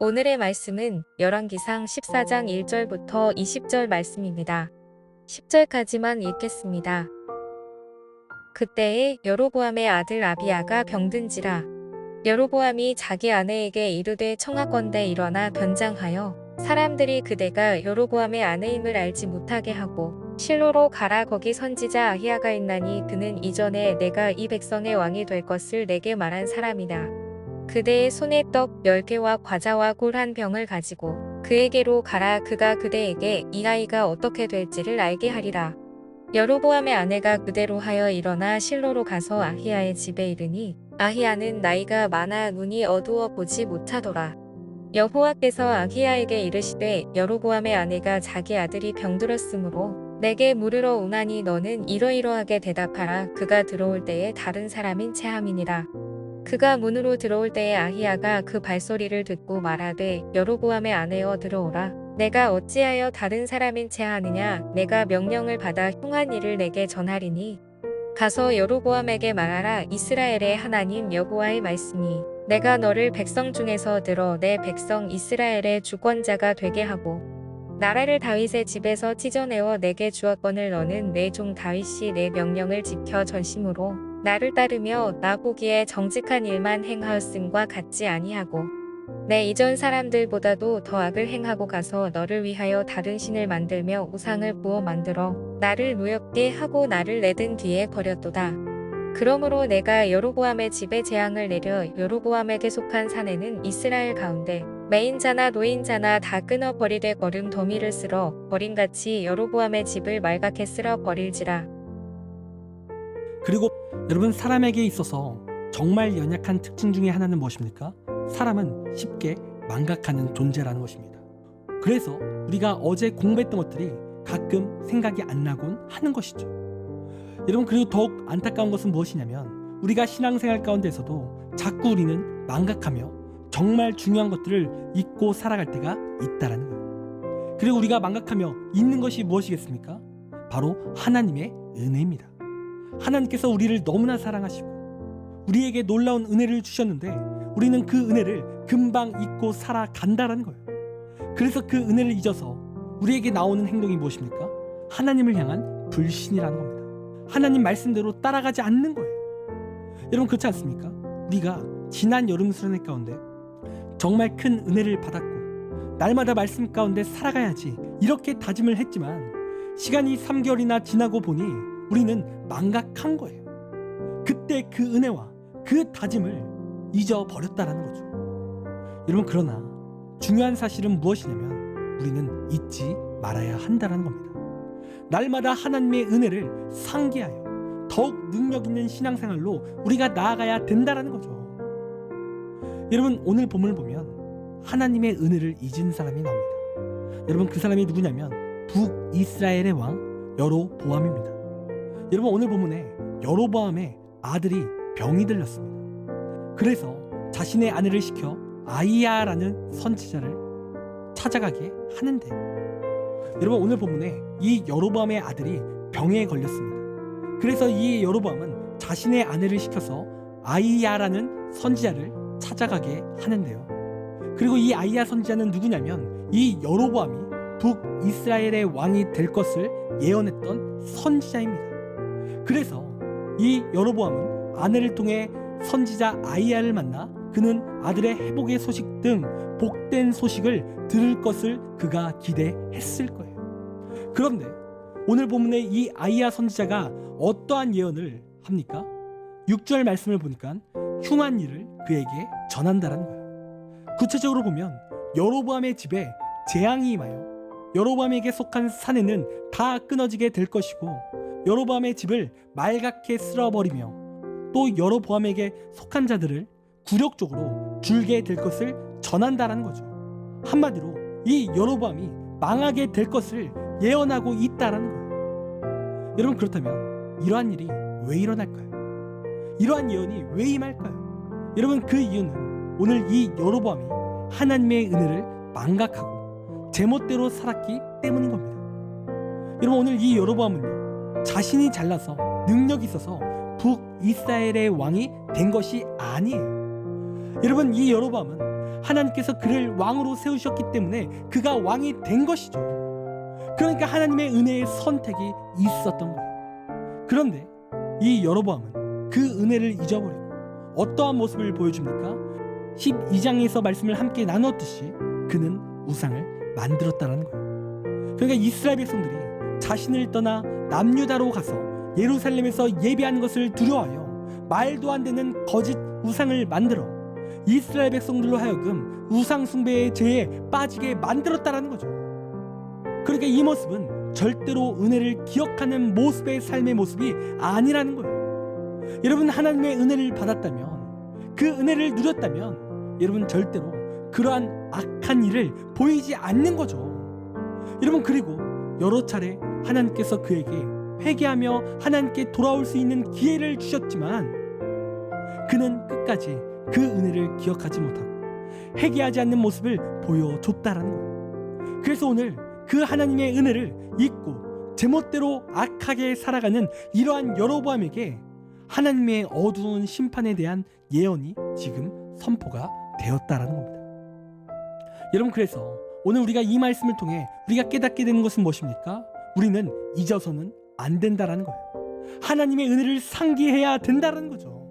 오늘의 말씀은 열왕기상 14장 1절부터 20절 말씀입니다. 10절까지만 읽겠습니다. 그때에 여로보암의 아들 아비야가 병든지라. 여로보암이 자기 아내에게 이르되 청하건대 일어나 변장하여 사람들이 그대가 여로보암의 아내임을 알지 못하게 하고 실로로 가라. 거기 선지자 아히야가 있나니 그는 이전에 내가 이 백성의 왕이 될 것을 내게 말한 사람이다. 그대의 손에 떡 10개와 과자와 꿀 한 병을 가지고 그에게로 가라. 그가 그대에게 이 아이가 어떻게 될지를 알게 하리라. 여로보암의 아내가 그대로 하여 일어나 실로로 가서 아히야의 집에 이르니 아히야는 나이가 많아 눈이 어두워 보지 못하더라. 여호와께서 아히야에게 이르시되 여로보암의 아내가 자기 아들이 병들었으므로 내게 물으러 오나니 너는 이러이러하게 대답하라. 그가 들어올 때에 다른 사람인 체함이니라. 그가 문으로 들어올 때에 아히야가 그 발소리를 듣고 말하되 여로보암의 아내여 들어오라. 내가 어찌하여 다른 사람인 체하느냐. 내가 명령을 받아 흉한 일을 내게 전하리니 가서 여로보암에게 말하라. 이스라엘의 하나님 여호와의 말씀이 내가 너를 백성 중에서 들어 내 백성 이스라엘의 주권자가 되게 하고 나라를 다윗의 집에서 찢어내어 내게 주었거늘 너는 내 종 다윗이 내 명령을 지켜 전심으로 나를 따르며 나 보기에 정직한 일만 행하였음과 같지 아니하고 내 이전 사람들보다도 더 악을 행하고 가서 너를 위하여 다른 신을 만들며 우상을 부어 만들어 나를 노엽게 하고 나를 내든 뒤에 버렸도다. 그러므로 내가 여로보암의 집에 재앙을 내려 여로보암에게 속한 사내는 이스라엘 가운데 매인자나 노인자나 다 끊어 버리되 거름 더미를 쓸어 버림같이 여로보암의 집을 말갛게 쓸어 버릴지라. 그리고 여러분, 사람에게 있어서 정말 연약한 특징 중에 하나는 무엇입니까? 사람은 쉽게 망각하는 존재라는 것입니다. 그래서 우리가 어제 공부했던 것들이 가끔 생각이 안 나곤 하는 것이죠. 여러분, 그리고 더욱 안타까운 것은 무엇이냐면 우리가 신앙생활 가운데서도 자꾸 우리는 망각하며 정말 중요한 것들을 잊고 살아갈 때가 있다라는 거예요. 그리고 우리가 망각하며 잊는 것이 무엇이겠습니까? 바로 하나님의 은혜입니다. 하나님께서 우리를 너무나 사랑하시고 우리에게 놀라운 은혜를 주셨는데 우리는 그 은혜를 금방 잊고 살아간다라는 거예요. 그래서 그 은혜를 잊어서 우리에게 나오는 행동이 무엇입니까? 하나님을 향한 불신이라는 겁니다. 하나님 말씀대로 따라가지 않는 거예요. 여러분, 그렇지 않습니까? 우리가 지난 여름 수련회 가운데 정말 큰 은혜를 받았고 날마다 말씀 가운데 살아가야지 이렇게 다짐을 했지만 시간이 3개월이나 지나고 보니 우리는 망각한 거예요. 그때 그 은혜와 그 다짐을 잊어버렸다라는 거죠. 여러분, 그러나 중요한 사실은 무엇이냐면 우리는 잊지 말아야 한다는 겁니다. 날마다 하나님의 은혜를 상기하여 더욱 능력 있는 신앙생활로 우리가 나아가야 된다는 거죠. 여러분, 오늘 본문을 보면 하나님의 은혜를 잊은 사람이 나옵니다. 여러분, 그 사람이 누구냐면 북이스라엘의 왕 여로보암입니다. 여러분, 오늘 본문에 여로보암의 아들이 병이 들렸습니다. 그래서 자신의 아내를 시켜 아히야라는 선지자를 찾아가게 하는데, 여러분, 오늘 본문에 이 여로보암의 아들이 병에 걸렸습니다. 그래서 이 여로보암은 자신의 아내를 시켜서 아히야라는 선지자를 찾아가게 하는데요. 그리고 이 아히야 선지자는 누구냐면 이 여로보암이 북이스라엘의 왕이 될 것을 예언했던 선지자입니다. 그래서 이 여로보암은 아내를 통해 선지자 아히야를 만나 그는 아들의 회복의 소식 등 복된 소식을 들을 것을 그가 기대했을 거예요. 그런데 오늘 본문의 이 아히야 선지자가 어떠한 예언을 합니까? 6절 말씀을 보니까 흉한 일을 그에게 전한다는 거예요. 구체적으로 보면 여로보암의 집에 재앙이 임하여 여로보암에게 속한 사내는 다 끊어지게 될 것이고 여로보암의 집을 말갛게 쓸어버리며 또 여로보암에게 속한 자들을 굴욕적으로 줄게 될 것을 전한다는 거죠. 한마디로 이 여로보암이 망하게 될 것을 예언하고 있다는 거예요. 여러분, 그렇다면 이러한 일이 왜 일어날까요? 이러한 예언이 왜 임할까요? 여러분, 그 이유는 오늘 이 여로보암이 하나님의 은혜를 망각하고 제멋대로 살았기 때문인 겁니다. 여러분, 오늘 이 여로보암은요, 자신이 잘나서 능력이 있어서 북이스라엘의 왕이 된 것이 아니에요. 여러분, 이 여로보암은 하나님께서 그를 왕으로 세우셨기 때문에 그가 왕이 된 것이죠. 그러니까 하나님의 은혜의 선택이 있었던 거예요. 그런데 이 여로보암은 그 은혜를 잊어버리고 어떠한 모습을 보여줍니까? 12장에서 말씀을 함께 나눴듯이 그는 우상을 만들었다는 거예요. 그러니까 이스라엘 백성들이 자신을 떠나 남유다로 가서 예루살렘에서 예배하는 것을 두려워하여 말도 안 되는 거짓 우상을 만들어 이스라엘 백성들로 하여금 우상 숭배의 죄에 빠지게 만들었다는 거죠. 그러니까 이 모습은 절대로 은혜를 기억하는 모습의 삶의 모습이 아니라는 거예요. 여러분, 하나님의 은혜를 받았다면, 그 은혜를 누렸다면 여러분 절대로 그러한 악한 일을 보이지 않는 거죠. 여러분, 그리고 여러 차례 하나님께서 그에게 회개하며 하나님께 돌아올 수 있는 기회를 주셨지만 그는 끝까지 그 은혜를 기억하지 못하고 회개하지 않는 모습을 보여줬다라는 거예요. 그래서 오늘 그 하나님의 은혜를 잊고 제멋대로 악하게 살아가는 이러한 여로보암에게 하나님의 어두운 심판에 대한 예언이 지금 선포가 되었다라는 겁니다. 여러분, 그래서 오늘 우리가 이 말씀을 통해 우리가 깨닫게 되는 것은 무엇입니까? 우리는 잊어서는 안 된다라는 거예요. 하나님의 은혜를 상기해야 된다라는 거죠.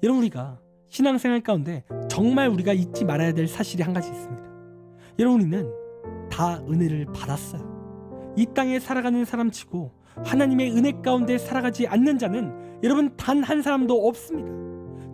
여러분, 우리가 신앙생활 가운데 정말 우리가 잊지 말아야 될 사실이 한 가지 있습니다. 여러분, 우리는 다 은혜를 받았어요. 이 땅에 살아가는 사람치고 하나님의 은혜 가운데 살아가지 않는 자는 여러분 단 한 사람도 없습니다.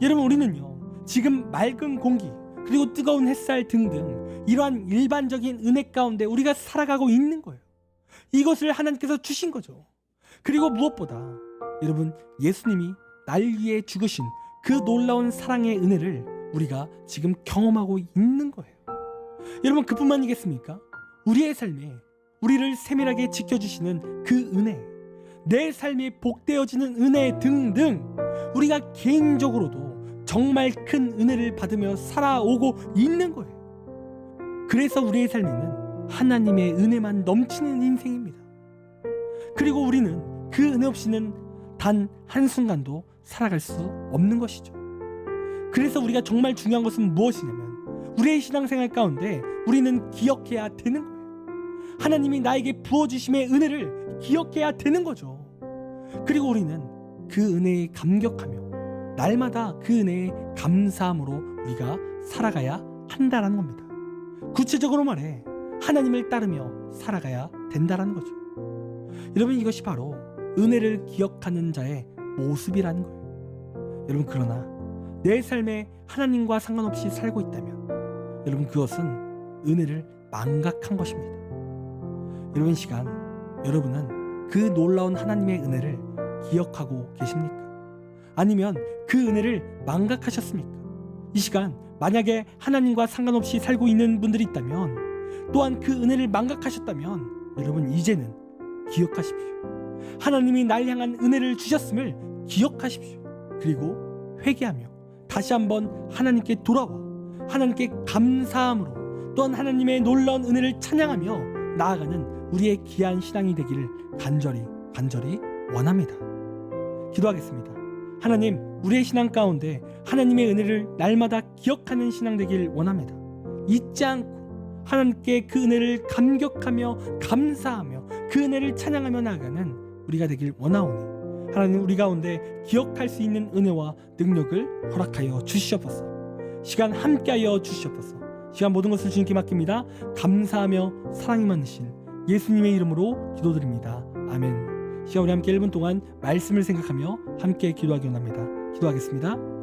여러분, 우리는요 지금 맑은 공기 그리고 뜨거운 햇살 등등 이러한 일반적인 은혜 가운데 우리가 살아가고 있는 거예요. 이것을 하나님께서 주신 거죠. 그리고 무엇보다 여러분, 예수님이 날 위해 죽으신 그 놀라운 사랑의 은혜를 우리가 지금 경험하고 있는 거예요. 여러분, 그뿐만이겠습니까? 우리의 삶에 우리를 세밀하게 지켜주시는 그 은혜, 내 삶이 복되어지는 은혜 등등 우리가 개인적으로도 정말 큰 은혜를 받으며 살아오고 있는 거예요. 그래서 우리의 삶에는 하나님의 은혜만 넘치는 인생입니다. 그리고 우리는 그 은혜 없이는 단 한순간도 살아갈 수 없는 것이죠. 그래서 우리가 정말 중요한 것은 무엇이냐면 우리의 신앙생활 가운데 우리는 기억해야 되는 거예요. 하나님이 나에게 부어주심의 은혜를 기억해야 되는 거죠. 그리고 우리는 그 은혜에 감격하며 날마다 그 은혜에 감사함으로 우리가 살아가야 한다는 겁니다. 구체적으로 말해 하나님을 따르며 살아가야 된다는 거죠. 여러분, 이것이 바로 은혜를 기억하는 자의 모습이라는 거예요. 여러분, 그러나 내 삶에 하나님과 상관없이 살고 있다면 여러분, 그것은 은혜를 망각한 것입니다. 여러분, 이 시간 여러분은 그 놀라운 하나님의 은혜를 기억하고 계십니까? 아니면 그 은혜를 망각하셨습니까? 이 시간 만약에 하나님과 상관없이 살고 있는 분들이 있다면, 또한 그 은혜를 망각하셨다면 여러분, 이제는 기억하십시오. 하나님이 날 향한 은혜를 주셨음을 기억하십시오. 그리고 회개하며 다시 한번 하나님께 돌아와 하나님께 감사함으로 또한 하나님의 놀라운 은혜를 찬양하며 나아가는 우리의 귀한 신앙이 되기를 간절히 원합니다. 기도하겠습니다. 하나님, 우리의 신앙 가운데 하나님의 은혜를 날마다 기억하는 신앙 되길 원합니다. 잊지 않고 하나님께 그 은혜를 감격하며 감사하며 그 은혜를 찬양하며 나아가는 우리가 되길 원하오니 하나님, 우리 가운데 기억할 수 있는 은혜와 능력을 허락하여 주시옵소서. 시간 함께하여 주시옵소서. 시간 모든 것을 주님께 맡깁니다. 감사하며 사랑이 많으신 예수님의 이름으로 기도드립니다. 아멘. 시간 우리 함께 1분 동안 말씀을 생각하며 함께 기도하기 원합니다. 기도하겠습니다.